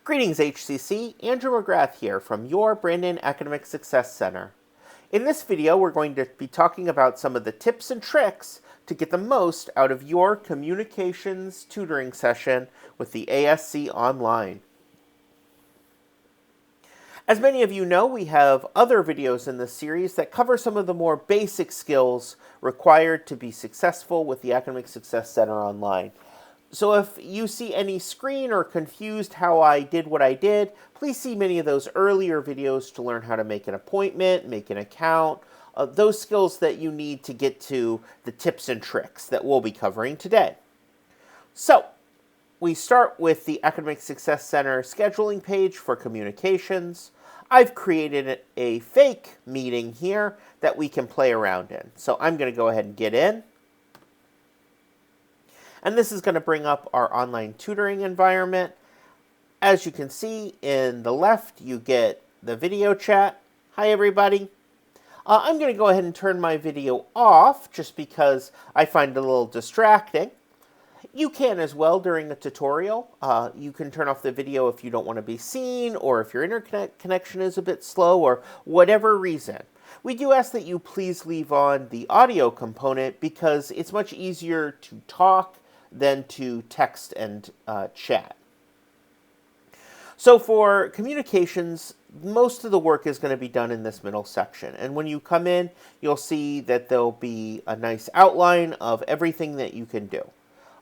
Greetings HCC, Andrew McGrath here from your Brandon Academic Success Center. In this video, we're going to be talking about some of the tips and tricks to get the most out of your communications tutoring session with the ASC online. As many of you know, we have other videos in this series that cover some of the more basic skills required to be successful with the Academic Success Center online. So if you see any screen or confused how I did what I did, please see many of those earlier videos to learn how to make an appointment, make an account, those skills that you need to get to the tips and tricks that we'll be covering today. So we start with the Academic Success Center scheduling page for communications. I've created a fake meeting here that we can play around in. So I'm going to go ahead and get in. And this is going to bring up our online tutoring environment. As you can see in the left, you get the video chat. Hi, everybody. I'm going to go ahead and turn my video off just because I find it a little distracting. You can as well during a tutorial. You can turn off the video if you don't want to be seen or if your internet connection is a bit slow or whatever reason. We do ask that you please leave on the audio component because it's much easier to talk than to text and chat. So for communications, most of the work is going to be done in this middle section. And when you come in, you'll see that there'll be a nice outline of everything that you can do.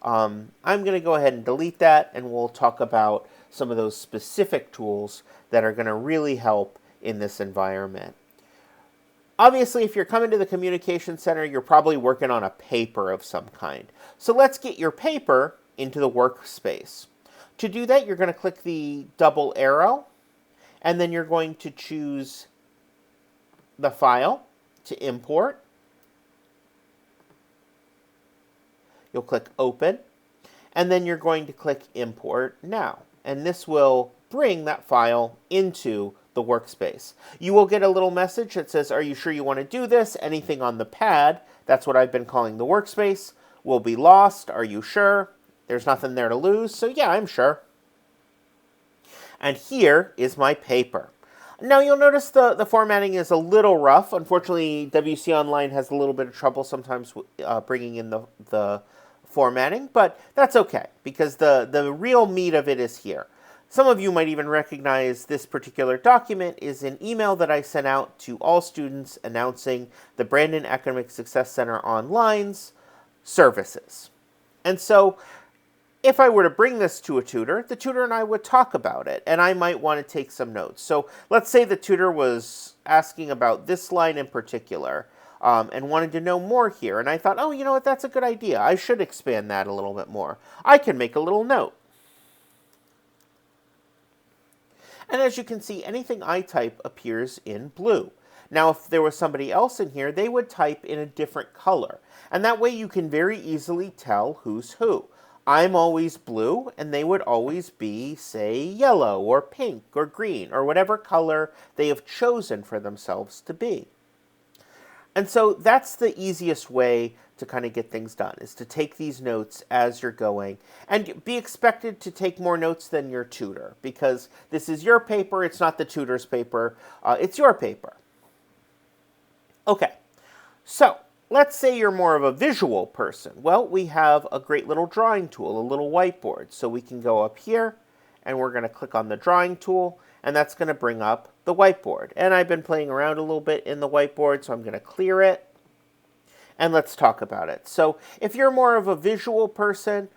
I'm going to go ahead and delete that, and we'll talk about some of those specific tools that are going to really help in this environment. Obviously, if you're coming to the Communication Center, you're probably working on a paper of some kind. So let's get your paper into the Workspace. To do that, you're going to click the double arrow, and then you're going to choose the file to import. You'll click Open, and then you're going to click Import Now. And this will bring that file into the Workspace. You will get a little message that says, are you sure you want to do this? Anything on the pad, that's what I've been calling the Workspace, will be lost. Are you sure? There's nothing there to lose. So yeah, I'm sure. And here is my paper. Now you'll notice the formatting is a little rough. Unfortunately, WC Online has a little bit of trouble sometimes bringing in the formatting, but that's okay because the real meat of it is here. Some of you might even recognize this particular document is an email that I sent out to all students announcing the Brandon Academic Success Center Online's services. And so if I were to bring this to a tutor, the tutor and I would talk about it, and I might want to take some notes. So let's say the tutor was asking about this line in particular and wanted to know more here. And I thought, oh, you know what, that's a good idea. I should expand that a little bit more. I can make a little note. And as you can see, anything I type appears in blue. Now, if there was somebody else in here, they would type in a different color. And that way you can very easily tell who's who. I'm always blue, and they would always be, say, yellow or pink or green or whatever color they have chosen for themselves to be. And so that's the easiest way to kind of get things done, is to take these notes as you're going. And be expected to take more notes than your tutor, because this is your paper, it's not the tutor's paper, it's your paper. Okay, so let's say you're more of a visual person. Well, we have a great little drawing tool, a little whiteboard. So we can go up here, and we're going to click on the drawing tool, and that's going to bring up the whiteboard. And I've been playing around a little bit in the whiteboard, so I'm going to clear it. And let's talk about it. So if you're more of a visual person,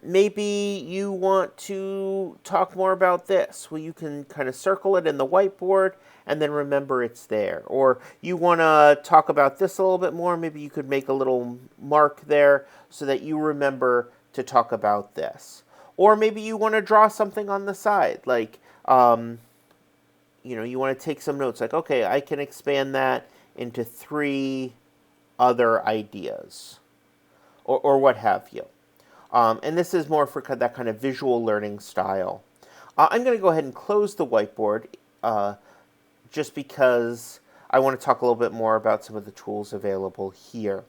maybe you want to talk more about this. Well, you can kind of circle it in the whiteboard and then remember it's there. Or you want to talk about this a little bit more, maybe you could make a little mark there so that you remember to talk about this. Or maybe you want to draw something on the side, like, you want to take some notes, like, okay, I can expand that into 3 other ideas, or what have you. And this is more for that kind of visual learning style. I'm going to go ahead and close the whiteboard just because I want to talk a little bit more about some of the tools available here.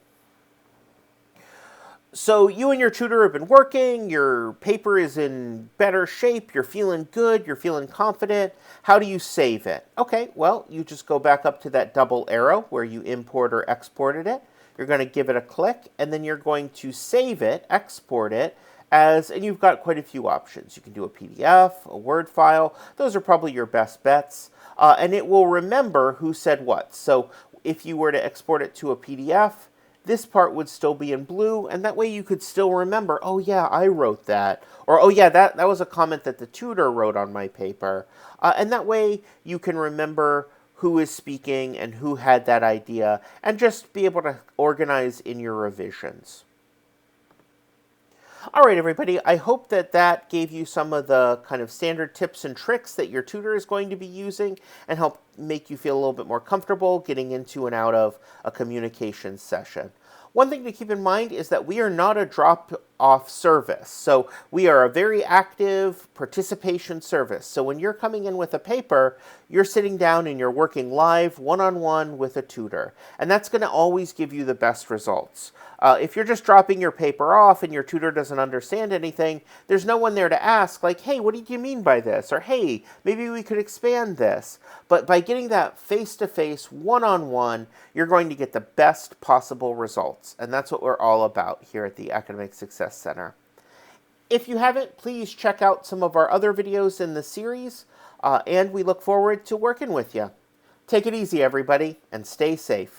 So you and your tutor have been working, your paper is in better shape, you're feeling good, you're feeling confident. How do you save it? Okay, well, you just go back up to that double arrow where you import or exported it. You're going to give it a click, and then you're going to save it, export it, and you've got quite a few options. You can do a PDF, a Word file. Those are probably your best bets. And it will remember who said what. So if you were to export it to a PDF, this part would still be in blue, and that way you could still remember, oh yeah, I wrote that. Or, oh yeah, that was a comment that the tutor wrote on my paper. And that way you can remember who is speaking and who had that idea, and just be able to organize in your revisions. All right, everybody, I hope that that gave you some of the kind of standard tips and tricks that your tutor is going to be using and help make you feel a little bit more comfortable getting into and out of a communication session. One thing to keep in mind is that we are not a drop-off service. So we are a very active participation service. So when you're coming in with a paper, you're sitting down and you're working live one-on-one with a tutor. And that's going to always give you the best results. If you're just dropping your paper off and your tutor doesn't understand anything, there's no one there to ask, like, hey, what did you mean by this? Or, hey, maybe we could expand this. But by getting that face-to-face, one-on-one, you're going to get the best possible results. And that's what we're all about here at the Academic Success Center. If you haven't, please check out some of our other videos in the series, and we look forward to working with you. Take it easy, everybody, and stay safe.